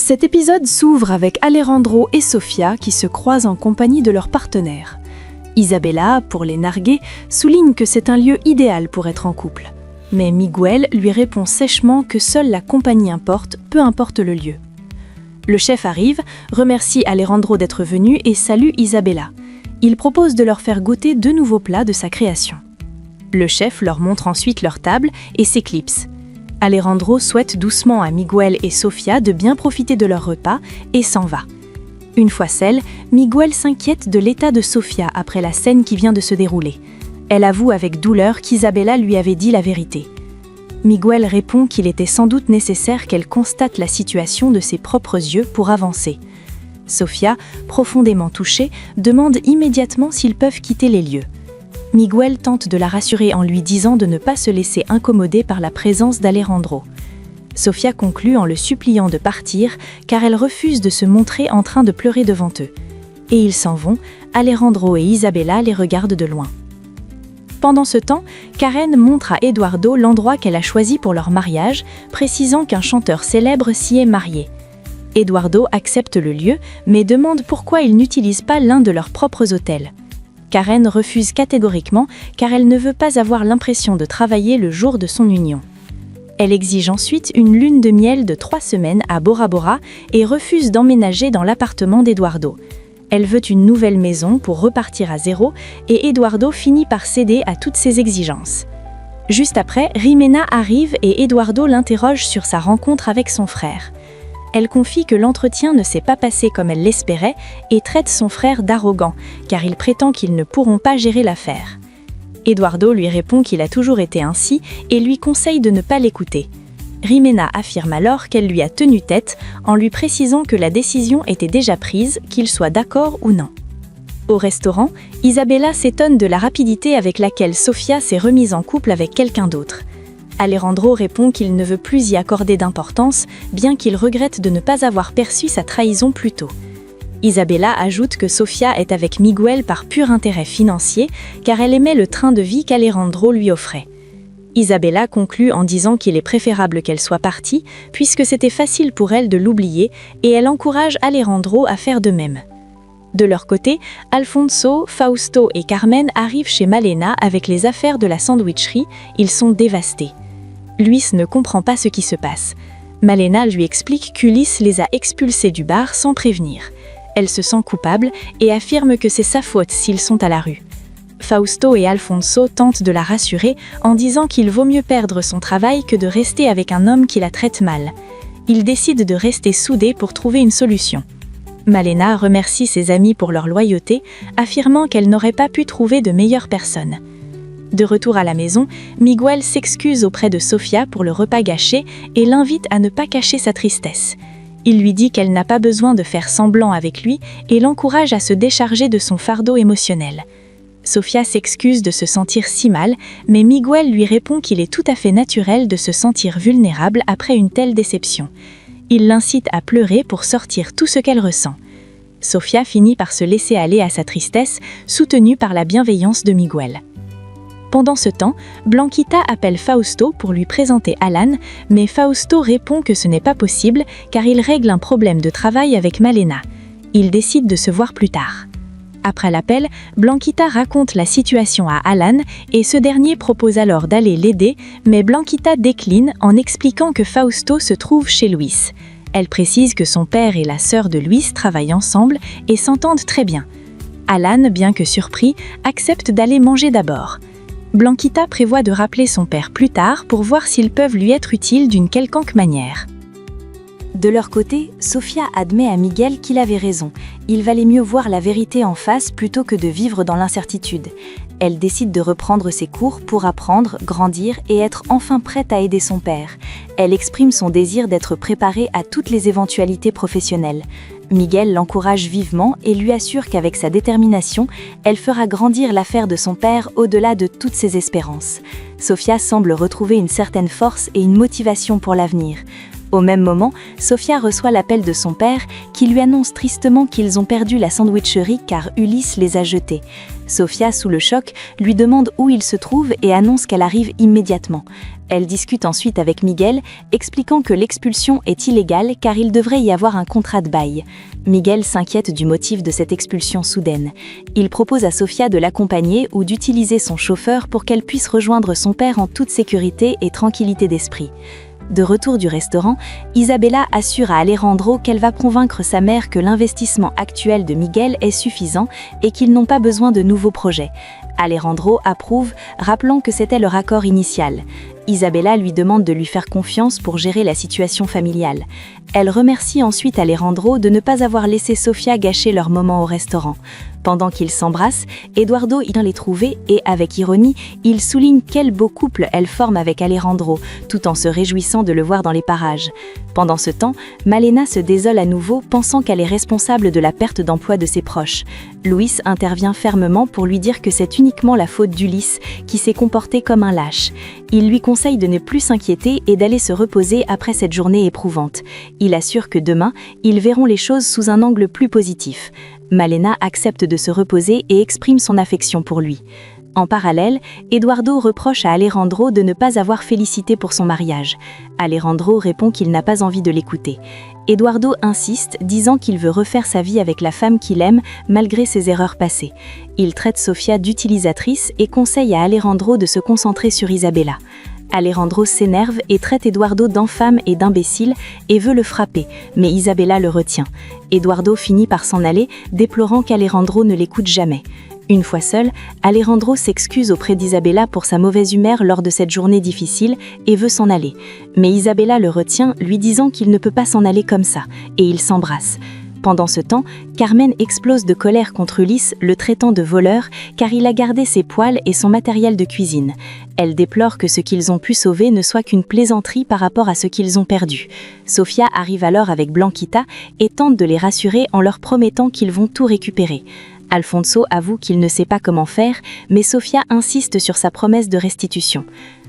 Cet épisode s'ouvre avec Alejandro et Sofia qui se croisent en compagnie de leur partenaire. Isabella, pour les narguer, souligne que c'est un lieu idéal pour être en couple. Mais Miguel lui répond sèchement que seule la compagnie importe, peu importe le lieu. Le chef arrive, remercie Alejandro d'être venu et salue Isabella. Il propose de leur faire goûter 2 nouveaux plats de sa création. Le chef leur montre ensuite leur table et s'éclipse. Alejandro souhaite doucement à Miguel et Sofia de bien profiter de leur repas et s'en va. Une fois seule, Miguel s'inquiète de l'état de Sofia après la scène qui vient de se dérouler. Elle avoue avec douleur qu'Isabella lui avait dit la vérité. Miguel répond qu'il était sans doute nécessaire qu'elle constate la situation de ses propres yeux pour avancer. Sofia, profondément touchée, demande immédiatement s'ils peuvent quitter les lieux. Miguel tente de la rassurer en lui disant de ne pas se laisser incommoder par la présence d'Alejandro. Sofia conclut en le suppliant de partir car elle refuse de se montrer en train de pleurer devant eux. Et ils s'en vont, Alejandro et Isabella les regardent de loin. Pendant ce temps, Karen montre à Eduardo l'endroit qu'elle a choisi pour leur mariage, précisant qu'un chanteur célèbre s'y est marié. Eduardo accepte le lieu, mais demande pourquoi ils n'utilisent pas l'un de leurs propres hôtels. Karen refuse catégoriquement car elle ne veut pas avoir l'impression de travailler le jour de son union. Elle exige ensuite une lune de miel de 3 semaines à Bora Bora et refuse d'emménager dans l'appartement d'Eduardo. Elle veut une nouvelle maison pour repartir à zéro et Eduardo finit par céder à toutes ses exigences. Juste après, Rimena arrive et Eduardo l'interroge sur sa rencontre avec son frère. Elle confie que l'entretien ne s'est pas passé comme elle l'espérait et traite son frère d'arrogant, car il prétend qu'ils ne pourront pas gérer l'affaire. Eduardo lui répond qu'il a toujours été ainsi et lui conseille de ne pas l'écouter. Rimena affirme alors qu'elle lui a tenu tête en lui précisant que la décision était déjà prise, qu'il soit d'accord ou non. Au restaurant, Isabella s'étonne de la rapidité avec laquelle Sofia s'est remise en couple avec quelqu'un d'autre. Alejandro répond qu'il ne veut plus y accorder d'importance, bien qu'il regrette de ne pas avoir perçu sa trahison plus tôt. Isabella ajoute que Sofia est avec Miguel par pur intérêt financier, car elle aimait le train de vie qu'Alejandro lui offrait. Isabella conclut en disant qu'il est préférable qu'elle soit partie, puisque c'était facile pour elle de l'oublier, et elle encourage Alejandro à faire de même. De leur côté, Alfonso, Fausto et Carmen arrivent chez Malena avec les affaires de la sandwicherie, ils sont dévastés. Luis ne comprend pas ce qui se passe. Malena lui explique qu'Ulysse les a expulsés du bar sans prévenir. Elle se sent coupable et affirme que c'est sa faute s'ils sont à la rue. Fausto et Alfonso tentent de la rassurer en disant qu'il vaut mieux perdre son travail que de rester avec un homme qui la traite mal. Ils décident de rester soudés pour trouver une solution. Malena remercie ses amis pour leur loyauté, affirmant qu'elle n'aurait pas pu trouver de meilleure personne. De retour à la maison, Miguel s'excuse auprès de Sofia pour le repas gâché et l'invite à ne pas cacher sa tristesse. Il lui dit qu'elle n'a pas besoin de faire semblant avec lui et l'encourage à se décharger de son fardeau émotionnel. Sofia s'excuse de se sentir si mal, mais Miguel lui répond qu'il est tout à fait naturel de se sentir vulnérable après une telle déception. Il l'incite à pleurer pour sortir tout ce qu'elle ressent. Sofia finit par se laisser aller à sa tristesse, soutenue par la bienveillance de Miguel. Pendant ce temps, Blanquita appelle Fausto pour lui présenter Alan, mais Fausto répond que ce n'est pas possible car il règle un problème de travail avec Malena. Ils décident de se voir plus tard. Après l'appel, Blanquita raconte la situation à Alan et ce dernier propose alors d'aller l'aider, mais Blanquita décline en expliquant que Fausto se trouve chez Luis. Elle précise que son père et la sœur de Luis travaillent ensemble et s'entendent très bien. Alan, bien que surpris, accepte d'aller manger d'abord. Blanquita prévoit de rappeler son père plus tard pour voir s'ils peuvent lui être utiles d'une quelconque manière. De leur côté, Sofia admet à Miguel qu'il avait raison. Il valait mieux voir la vérité en face plutôt que de vivre dans l'incertitude. Elle décide de reprendre ses cours pour apprendre, grandir et être enfin prête à aider son père. Elle exprime son désir d'être préparée à toutes les éventualités professionnelles. Miguel l'encourage vivement et lui assure qu'avec sa détermination, elle fera grandir l'affaire de son père au-delà de toutes ses espérances. Sofia semble retrouver une certaine force et une motivation pour l'avenir. Au même moment, Sofia reçoit l'appel de son père qui lui annonce tristement qu'ils ont perdu la sandwicherie car Ulysse les a jetés. Sofia, sous le choc, lui demande où il se trouve et annonce qu'elle arrive immédiatement. Elle discute ensuite avec Miguel, expliquant que l'expulsion est illégale car il devrait y avoir un contrat de bail. Miguel s'inquiète du motif de cette expulsion soudaine. Il propose à Sofia de l'accompagner ou d'utiliser son chauffeur pour qu'elle puisse rejoindre son père en toute sécurité et tranquillité d'esprit. De retour du restaurant, Isabella assure à Alejandro qu'elle va convaincre sa mère que l'investissement actuel de Miguel est suffisant et qu'ils n'ont pas besoin de nouveaux projets. Alejandro approuve, rappelant que c'était leur accord initial. Isabella lui demande de lui faire confiance pour gérer la situation familiale. Elle remercie ensuite Alejandro de ne pas avoir laissé Sofia gâcher leur moment au restaurant. Pendant qu'ils s'embrassent, Eduardo vient les trouver et, avec ironie, il souligne quel beau couple elle forme avec Alejandro, tout en se réjouissant de le voir dans les parages. Pendant ce temps, Malena se désole à nouveau, pensant qu'elle est responsable de la perte d'emploi de ses proches. Luis intervient fermement pour lui dire que c'est uniquement la faute d'Ulysse, qui s'est comporté comme un lâche. Il lui conseille de ne plus s'inquiéter et d'aller se reposer après cette journée éprouvante. Il assure que demain, ils verront les choses sous un angle plus positif. Malena accepte de se reposer et exprime son affection pour lui. En parallèle, Eduardo reproche à Alejandro de ne pas avoir félicité pour son mariage. Alejandro répond qu'il n'a pas envie de l'écouter. Eduardo insiste, disant qu'il veut refaire sa vie avec la femme qu'il aime, malgré ses erreurs passées. Il traite Sofia d'utilisatrice et conseille à Alejandro de se concentrer sur Isabella. Alejandro s'énerve et traite Eduardo d'infâme et d'imbécile et veut le frapper, mais Isabella le retient. Eduardo finit par s'en aller, déplorant qu'Alejandro ne l'écoute jamais. Une fois seul, Alejandro s'excuse auprès d'Isabella pour sa mauvaise humeur lors de cette journée difficile et veut s'en aller. Mais Isabella le retient, lui disant qu'il ne peut pas s'en aller comme ça, et ils s'embrassent. Pendant ce temps, Carmen explose de colère contre Ulysse, le traitant de voleur, car il a gardé ses poêles et son matériel de cuisine. Elle déplore que ce qu'ils ont pu sauver ne soit qu'une plaisanterie par rapport à ce qu'ils ont perdu. Sofia arrive alors avec Blanquita et tente de les rassurer en leur promettant qu'ils vont tout récupérer. Alfonso avoue qu'il ne sait pas comment faire, mais Sofia insiste sur sa promesse de restitution.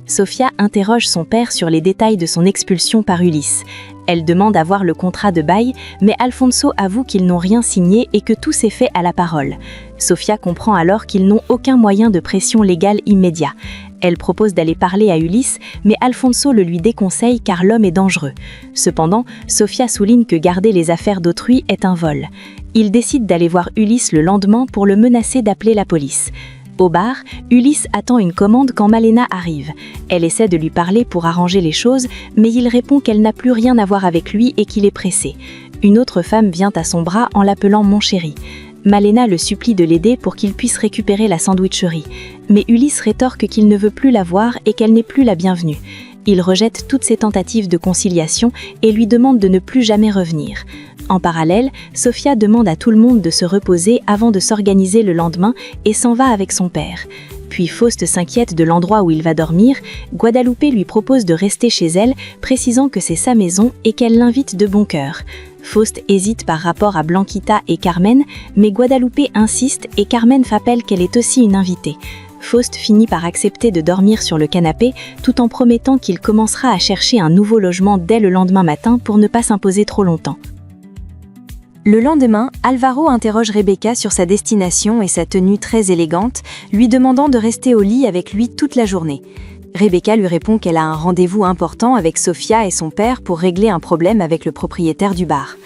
Sofia interroge son père sur les détails de son expulsion par Ulysse. Elle demande à voir le contrat de bail, mais Alfonso avoue qu'ils n'ont rien signé et que tout s'est fait à la parole. Sofia comprend alors qu'ils n'ont aucun moyen de pression légale immédiat. Elle propose d'aller parler à Ulysse, mais Alfonso le lui déconseille car l'homme est dangereux. Cependant, Sofia souligne que garder les affaires d'autrui est un vol. Il décide d'aller voir Ulysse le lendemain pour le menacer d'appeler la police. Au bar, Ulysse attend une commande quand Malena arrive. Elle essaie de lui parler pour arranger les choses, mais il répond qu'elle n'a plus rien à voir avec lui et qu'il est pressé. Une autre femme vient à son bras en l'appelant « mon chéri ». Malena le supplie de l'aider pour qu'il puisse récupérer la sandwicherie. Mais Ulysse rétorque qu'il ne veut plus la voir et qu'elle n'est plus la bienvenue. Il rejette toutes ses tentatives de conciliation et lui demande de ne plus jamais revenir. En parallèle, Sofia demande à tout le monde de se reposer avant de s'organiser le lendemain et s'en va avec son père. Puis Faust s'inquiète de l'endroit où il va dormir. Guadalupe lui propose de rester chez elle, précisant que c'est sa maison et qu'elle l'invite de bon cœur. Faust hésite par rapport à Blanquita et Carmen, mais Guadalupe insiste et Carmen rappelle qu'elle est aussi une invitée. Faust finit par accepter de dormir sur le canapé, tout en promettant qu'il commencera à chercher un nouveau logement dès le lendemain matin pour ne pas s'imposer trop longtemps. Le lendemain, Alvaro interroge Rebecca sur sa destination et sa tenue très élégante, lui demandant de rester au lit avec lui toute la journée. Rebecca lui répond qu'elle a un rendez-vous important avec Sofia et son père pour régler un problème avec le propriétaire du bar.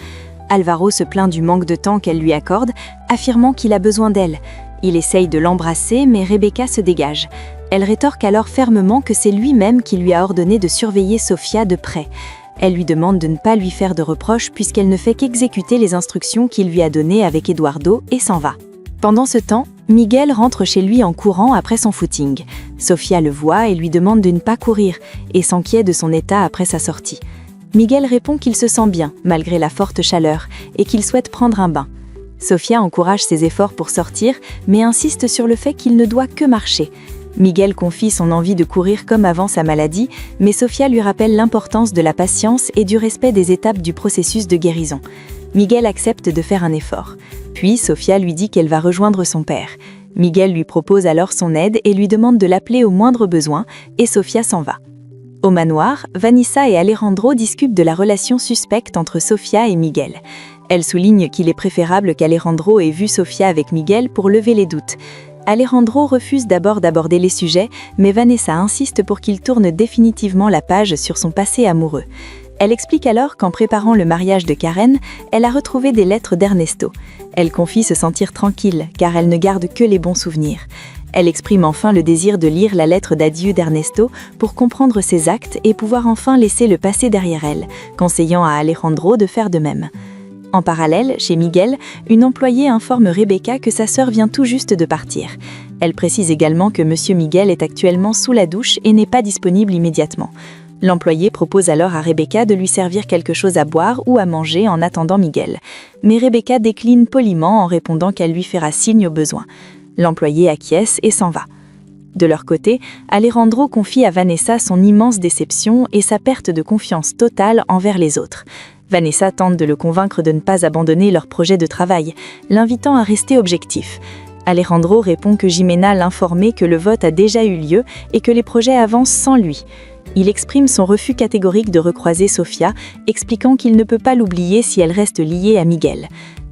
Alvaro se plaint du manque de temps qu'elle lui accorde, affirmant qu'il a besoin d'elle. Il essaye de l'embrasser, mais Rebecca se dégage. Elle rétorque alors fermement que c'est lui-même qui lui a ordonné de surveiller Sofia de près. Elle lui demande de ne pas lui faire de reproches puisqu'elle ne fait qu'exécuter les instructions qu'il lui a données avec Eduardo et s'en va. Pendant ce temps, Miguel rentre chez lui en courant après son footing. Sofia le voit et lui demande de ne pas courir et s'inquiète de son état après sa sortie. Miguel répond qu'il se sent bien malgré la forte chaleur et qu'il souhaite prendre un bain. Sofia encourage ses efforts pour sortir mais insiste sur le fait qu'il ne doit que marcher. Miguel confie son envie de courir comme avant sa maladie, mais Sofia lui rappelle l'importance de la patience et du respect des étapes du processus de guérison. Miguel accepte de faire un effort. Puis Sofia lui dit qu'elle va rejoindre son père. Miguel lui propose alors son aide et lui demande de l'appeler au moindre besoin, et Sofia s'en va. Au manoir, Vanessa et Alejandro discutent de la relation suspecte entre Sofia et Miguel. Elle souligne qu'il est préférable qu'Alejandro ait vu Sofia avec Miguel pour lever les doutes. Alejandro refuse d'abord d'aborder les sujets, mais Vanessa insiste pour qu'il tourne définitivement la page sur son passé amoureux. Elle explique alors qu'en préparant le mariage de Karen, elle a retrouvé des lettres d'Ernesto. Elle confie se sentir tranquille, car elle ne garde que les bons souvenirs. Elle exprime enfin le désir de lire la lettre d'adieu d'Ernesto pour comprendre ses actes et pouvoir enfin laisser le passé derrière elle, conseillant à Alejandro de faire de même. En parallèle, chez Miguel, une employée informe Rebecca que sa sœur vient tout juste de partir. Elle précise également que Monsieur Miguel est actuellement sous la douche et n'est pas disponible immédiatement. L'employée propose alors à Rebecca de lui servir quelque chose à boire ou à manger en attendant Miguel. Mais Rebecca décline poliment en répondant qu'elle lui fera signe au besoin. L'employé acquiesce et s'en va. De leur côté, Alejandro confie à Vanessa son immense déception et sa perte de confiance totale envers les autres. Vanessa tente de le convaincre de ne pas abandonner leur projet de travail, l'invitant à rester objectif. Alejandro répond que Jimena l'informait que le vote a déjà eu lieu et que les projets avancent sans lui. Il exprime son refus catégorique de recroiser Sofia, expliquant qu'il ne peut pas l'oublier si elle reste liée à Miguel.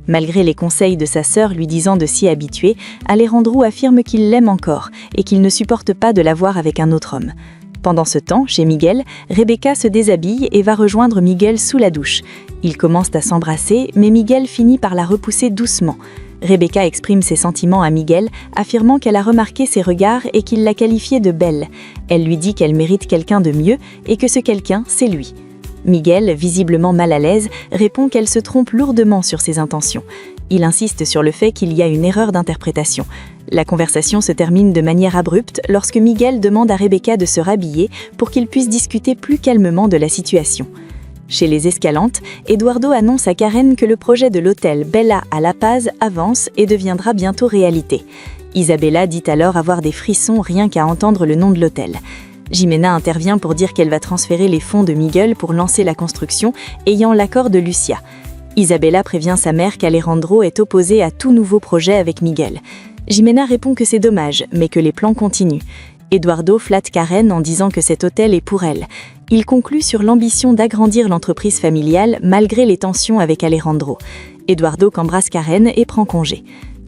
Malgré les conseils de sa sœur lui disant de s'y habituer, Alejandro affirme qu'il l'aime encore et qu'il ne supporte pas de la voir avec un autre homme. Pendant ce temps, chez Miguel, Rebecca se déshabille et va rejoindre Miguel sous la douche. Ils commencent à s'embrasser, mais Miguel finit par la repousser doucement. Rebecca exprime ses sentiments à Miguel, affirmant qu'elle a remarqué ses regards et qu'il l'a qualifiée de belle. Elle lui dit qu'elle mérite quelqu'un de mieux et que ce quelqu'un, c'est lui. Miguel, visiblement mal à l'aise, répond qu'elle se trompe lourdement sur ses intentions. Il insiste sur le fait qu'il y a une erreur d'interprétation. La conversation se termine de manière abrupte lorsque Miguel demande à Rebecca de se rhabiller pour qu'ils puissent discuter plus calmement de la situation. Chez les Escalantes, Eduardo annonce à Karen que le projet de l'hôtel Bella à La Paz avance et deviendra bientôt réalité. Isabella dit alors avoir des frissons rien qu'à entendre le nom de l'hôtel. Jimena intervient pour dire qu'elle va transférer les fonds de Miguel pour lancer la construction, ayant l'accord de Lucia. Isabella prévient sa mère qu'Alejandro est opposé à tout nouveau projet avec Miguel. Jimena répond que c'est dommage, mais que les plans continuent. Eduardo flatte Karen en disant que cet hôtel est pour elle. Il conclut sur l'ambition d'agrandir l'entreprise familiale malgré les tensions avec Alejandro. Eduardo embrasse Karen et prend congé.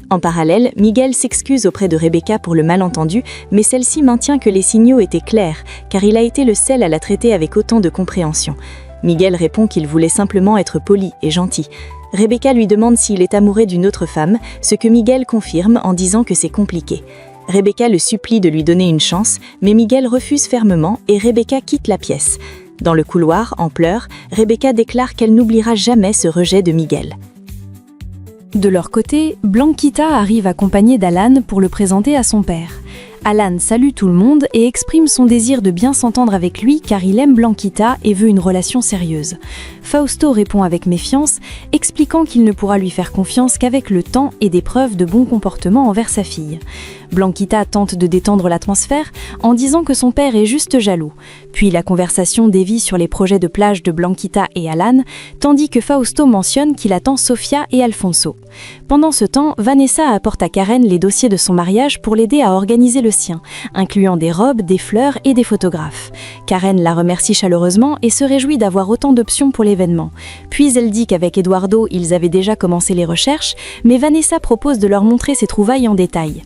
En parallèle, Miguel s'excuse auprès de Rebecca pour le malentendu, mais celle-ci maintient que les signaux étaient clairs, car il a été le seul à la traiter avec autant de compréhension. Miguel répond qu'il voulait simplement être poli et gentil. Rebecca lui demande s'il est amoureux d'une autre femme, ce que Miguel confirme en disant que c'est compliqué. Rebecca le supplie de lui donner une chance, mais Miguel refuse fermement et Rebecca quitte la pièce. Dans le couloir, en pleurs, Rebecca déclare qu'elle n'oubliera jamais ce rejet de Miguel. De leur côté, Blanquita arrive accompagnée d'Alan pour le présenter à son père. Alan salue tout le monde et exprime son désir de bien s'entendre avec lui car il aime Blanquita et veut une relation sérieuse. Fausto répond avec méfiance, expliquant qu'il ne pourra lui faire confiance qu'avec le temps et des preuves de bon comportement envers sa fille. Blanquita tente de détendre l'atmosphère en disant que son père est juste jaloux. Puis la conversation dévie sur les projets de plage de Blanquita et Alan, tandis que Fausto mentionne qu'il attend Sofia et Alfonso. Pendant ce temps, Vanessa apporte à Karen les dossiers de son mariage pour l'aider à organiser le sien, incluant des robes, des fleurs et des photographes. Karen la remercie chaleureusement et se réjouit d'avoir autant d'options pour l'événement. Puis elle dit qu'avec Eduardo, ils avaient déjà commencé les recherches, mais Vanessa propose de leur montrer ses trouvailles en détail.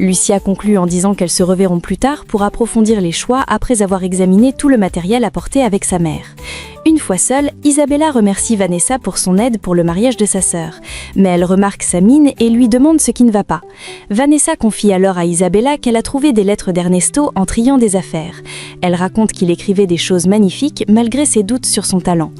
Lucia conclut en disant qu'elles se reverront plus tard pour approfondir les choix après avoir examiné tout le matériel apporté avec sa mère. Une fois seule, Isabella remercie Vanessa pour son aide pour le mariage de sa sœur. Mais elle remarque sa mine et lui demande ce qui ne va pas. Vanessa confie alors à Isabella qu'elle a trouvé des lettres d'Ernesto en triant des affaires. Elle raconte qu'il écrivait des choses magnifiques malgré ses doutes sur son talent.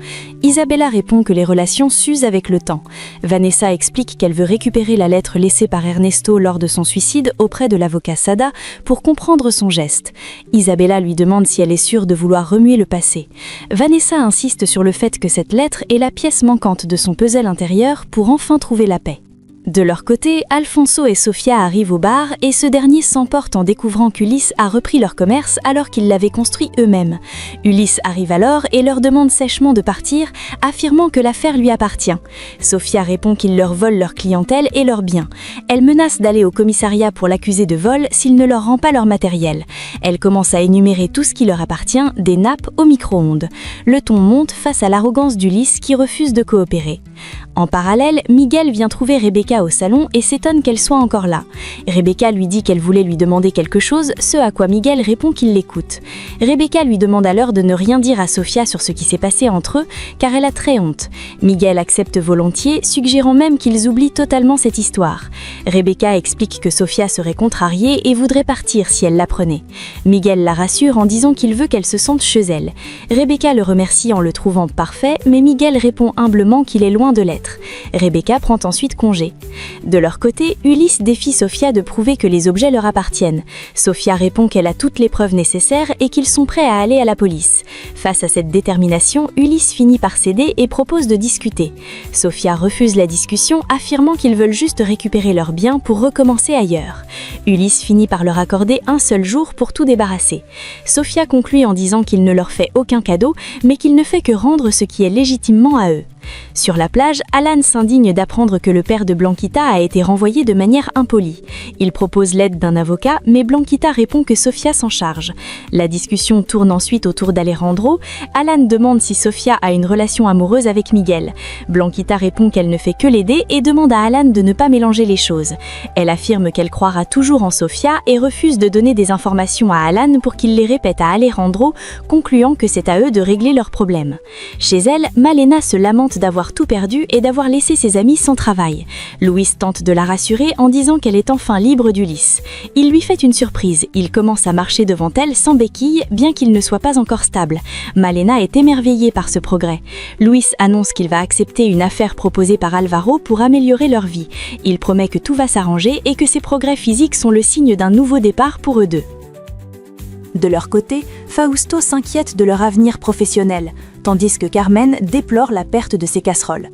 Isabella répond que les relations s'usent avec le temps. Vanessa explique qu'elle veut récupérer la lettre laissée par Ernesto lors de son suicide auprès de l'avocat Sada pour comprendre son geste. Isabella lui demande si elle est sûre de vouloir remuer le passé. Vanessa insiste sur le fait que cette lettre est la pièce manquante de son puzzle intérieur pour enfin trouver la paix. De leur côté, Alfonso et Sofia arrivent au bar et ce dernier s'emporte en découvrant qu'Ulysse a repris leur commerce alors qu'ils l'avaient construit eux-mêmes. Ulysse arrive alors et leur demande sèchement de partir, affirmant que l'affaire lui appartient. Sofia répond qu'il leur vole leur clientèle et leurs biens. Elle menace d'aller au commissariat pour l'accuser de vol s'il ne leur rend pas leur matériel. Elle commence à énumérer tout ce qui leur appartient, des nappes au micro-ondes. Le ton monte face à l'arrogance d'Ulysse qui refuse de coopérer. En parallèle, Miguel vient trouver Rebecca au salon et s'étonne qu'elle soit encore là. Rebecca lui dit qu'elle voulait lui demander quelque chose, ce à quoi Miguel répond qu'il l'écoute. Rebecca lui demande alors de ne rien dire à Sofia sur ce qui s'est passé entre eux, car elle a très honte. Miguel accepte volontiers, suggérant même qu'ils oublient totalement cette histoire. Rebecca explique que Sofia serait contrariée et voudrait partir si elle l'apprenait. Miguel la rassure en disant qu'il veut qu'elle se sente chez elle. Rebecca le remercie en le trouvant parfait, mais Miguel répond humblement qu'il est loin de l'être. Rebecca prend ensuite congé. De leur côté, Ulysse défie Sofia de prouver que les objets leur appartiennent. Sofia répond qu'elle a toutes les preuves nécessaires et qu'ils sont prêts à aller à la police. Face à cette détermination, Ulysse finit par céder et propose de discuter. Sofia refuse la discussion, affirmant qu'ils veulent juste récupérer leurs biens pour recommencer ailleurs. Ulysse finit par leur accorder un seul jour pour tout débarrasser. Sofia conclut en disant qu'il ne leur fait aucun cadeau, mais qu'il ne fait que rendre ce qui est légitimement à eux. Sur la plage, Alan s'indigne d'apprendre que le père de Blanquita a été renvoyé de manière impolie. Il propose l'aide d'un avocat, mais Blanquita répond que Sofia s'en charge. La discussion tourne ensuite autour d'Alejandro. Alan demande si Sofia a une relation amoureuse avec Miguel. Blanquita répond qu'elle ne fait que l'aider et demande à Alan de ne pas mélanger les choses. Elle affirme qu'elle croira toujours en Sofia et refuse de donner des informations à Alan pour qu'il les répète à Alejandro, concluant que c'est à eux de régler leurs problèmes. Chez elle, Malena se lamente d'avoir tout perdu et d'avoir laissé ses amis sans travail. Louis tente de la rassurer en disant qu'elle est enfin libre d'Ulysse. Il lui fait une surprise, il commence à marcher devant elle sans béquille, bien qu'il ne soit pas encore stable. Malena est émerveillée par ce progrès. Louis annonce qu'il va accepter une affaire proposée par Alvaro pour améliorer leur vie. Il promet que tout va s'arranger et que ces progrès physiques sont le signe d'un nouveau départ pour eux deux. De leur côté, Fausto s'inquiète de leur avenir professionnel, tandis que Carmen déplore la perte de ses casseroles.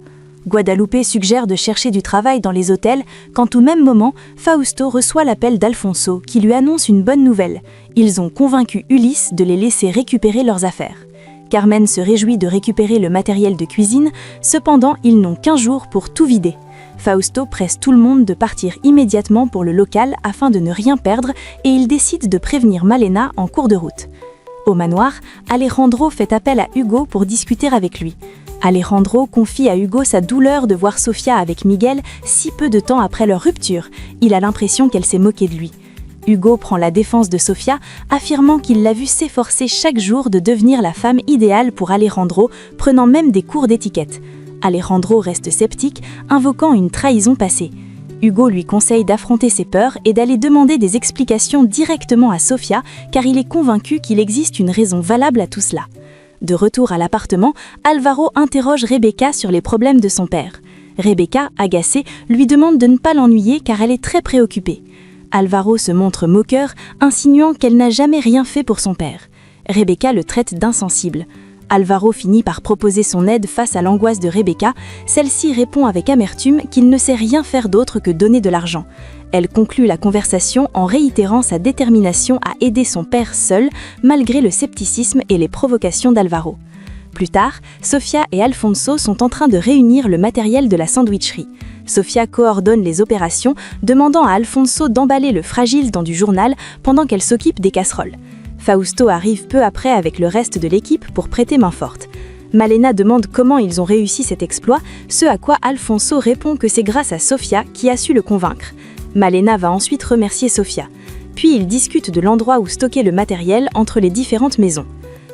Guadalupe suggère de chercher du travail dans les hôtels, quand au même moment, Fausto reçoit l'appel d'Alfonso qui lui annonce une bonne nouvelle. Ils ont convaincu Ulysse de les laisser récupérer leurs affaires. Carmen se réjouit de récupérer le matériel de cuisine, cependant ils n'ont qu'1 jour pour tout vider. Fausto presse tout le monde de partir immédiatement pour le local afin de ne rien perdre et il décide de prévenir Malena en cours de route. Au manoir, Alejandro fait appel à Hugo pour discuter avec lui. Alejandro confie à Hugo sa douleur de voir Sofia avec Miguel si peu de temps après leur rupture. Il a l'impression qu'elle s'est moquée de lui. Hugo prend la défense de Sofia, affirmant qu'il l'a vue s'efforcer chaque jour de devenir la femme idéale pour Alejandro, prenant même des cours d'étiquette. Alejandro reste sceptique, invoquant une trahison passée. Hugo lui conseille d'affronter ses peurs et d'aller demander des explications directement à Sofia, car il est convaincu qu'il existe une raison valable à tout cela. De retour à l'appartement, Alvaro interroge Rebecca sur les problèmes de son père. Rebecca, agacée, lui demande de ne pas l'ennuyer car elle est très préoccupée. Alvaro se montre moqueur, insinuant qu'elle n'a jamais rien fait pour son père. Rebecca le traite d'insensible. Alvaro finit par proposer son aide face à l'angoisse de Rebecca. Celle-ci répond avec amertume qu'il ne sait rien faire d'autre que donner de l'argent. Elle conclut la conversation en réitérant sa détermination à aider son père seul, malgré le scepticisme et les provocations d'Alvaro. Plus tard, Sofia et Alfonso sont en train de réunir le matériel de la sandwicherie. Sofia coordonne les opérations, demandant à Alfonso d'emballer le fragile dans du journal pendant qu'elle s'occupe des casseroles. Fausto arrive peu après avec le reste de l'équipe pour prêter main forte. Malena demande comment ils ont réussi cet exploit, ce à quoi Alfonso répond que c'est grâce à Sofia qui a su le convaincre. Malena va ensuite remercier Sofia. Puis ils discutent de l'endroit où stocker le matériel entre les différentes maisons.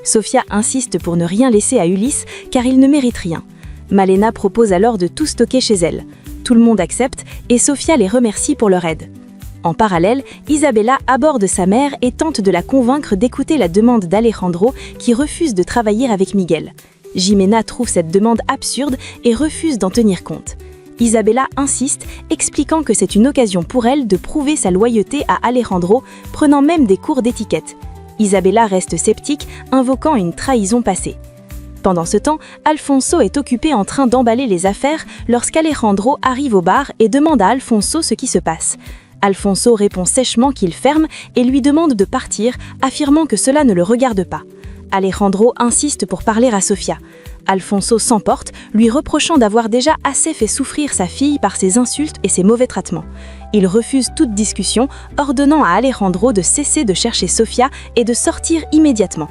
Sofia insiste pour ne rien laisser à Ulysse car il ne mérite rien. Malena propose alors de tout stocker chez elle. Tout le monde accepte et Sofia les remercie pour leur aide. En parallèle, Isabella aborde sa mère et tente de la convaincre d'écouter la demande d'Alejandro qui refuse de travailler avec Miguel. Jimena trouve cette demande absurde et refuse d'en tenir compte. Isabella insiste, expliquant que c'est une occasion pour elle de prouver sa loyauté à Alejandro, prenant même des cours d'étiquette. Isabella reste sceptique, invoquant une trahison passée. Pendant ce temps, Alfonso est occupé en train d'emballer les affaires lorsqu'Alejandro arrive au bar et demande à Alfonso ce qui se passe. Alfonso répond sèchement qu'il ferme et lui demande de partir, affirmant que cela ne le regarde pas. Alejandro insiste pour parler à Sofia. Alfonso s'emporte, lui reprochant d'avoir déjà assez fait souffrir sa fille par ses insultes et ses mauvais traitements. Il refuse toute discussion, ordonnant à Alejandro de cesser de chercher Sofia et de sortir immédiatement.